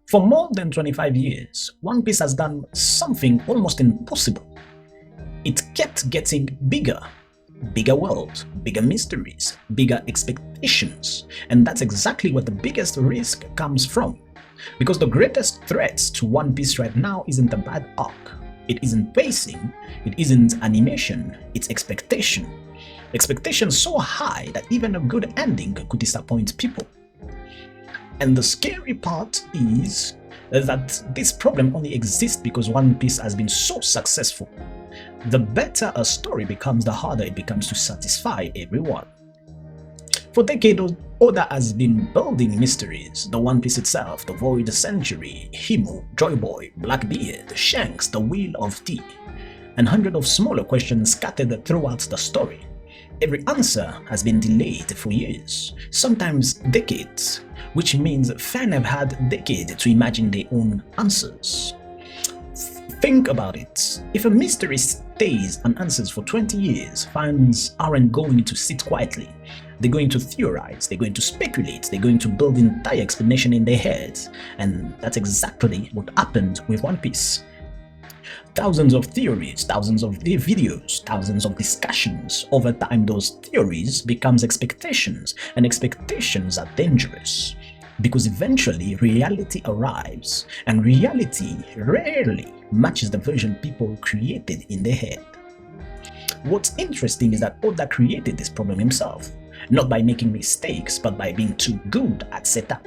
For more than 25 years, One Piece has done something almost impossible. It kept getting bigger. Bigger world, bigger mysteries, bigger expectations. And that's exactly where the biggest risk comes from. Because the greatest threat to One Piece right now isn't a bad arc. It isn't pacing, it isn't animation, it's expectation. Expectation so high that even a good ending could disappoint people. And the scary part is that this problem only exists because One Piece has been so successful. The better a story becomes, the harder it becomes to satisfy everyone. For decades, Oda has been building mysteries: the One Piece itself, the Void Century, Himu, Joy Boy, Blackbeard, Shanks, the Wheel of Tea, and hundreds of smaller questions scattered throughout the story. Every answer has been delayed for years, sometimes decades, which means fans have had decades to imagine their own answers. Think about it. If a mystery stays unanswered for 20 years, fans aren't going to sit quietly. They're going to theorize, they're going to speculate, they're going to build entire explanation in their heads. And that's exactly what happened with One Piece. Thousands of theories, thousands of videos, thousands of discussions. Over time, those theories becomes expectations, and expectations are dangerous. Because eventually reality arrives, and reality rarely matches the version people created in their head. What's interesting is that Oda created this problem himself, not by making mistakes, but by being too good at setup.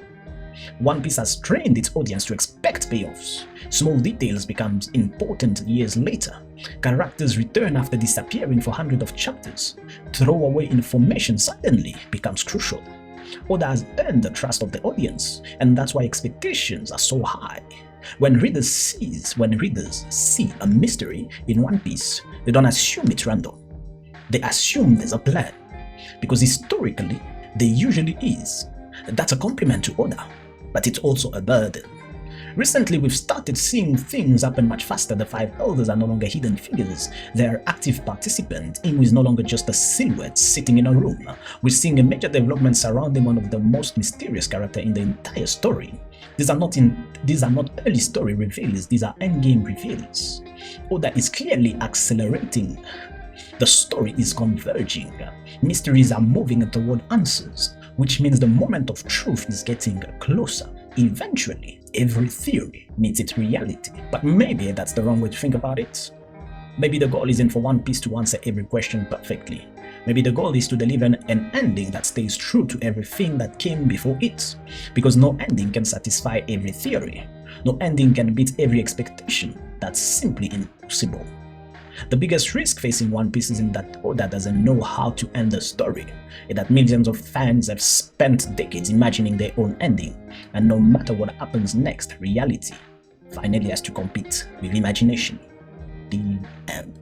One Piece has trained its audience to expect payoffs. Small details become important years later. Characters return after disappearing for hundreds of chapters. Throwaway information suddenly becomes crucial. Oda has earned the trust of the audience, and that's why expectations are so high. When readers see a mystery in One Piece, they don't assume it's random. They assume there's a plan, because historically, there usually is. That's a compliment to Oda, but it's also a burden. Recently, we've started seeing things happen much faster. The Five Elders are no longer hidden figures. They're active participants. Imu is no longer just a silhouette sitting in a room. We're seeing a major development surrounding one of the most mysterious characters in the entire story. These are not early story reveals, these are endgame reveals. Oda is clearly accelerating. The story is converging. Mysteries are moving toward answers, which means the moment of truth is getting closer. Eventually, every theory meets its reality. But maybe that's the wrong way to think about it. Maybe the goal isn't for One Piece to answer every question perfectly. Maybe the goal is to deliver an ending that stays true to everything that came before it. Because no ending can satisfy every theory. No ending can beat every expectation. That's simply impossible. The biggest risk facing One Piece isn't that Oda doesn't know how to end the story. It's that millions of fans have spent decades imagining their own ending, and no matter what happens next, reality finally has to compete with imagination. The end.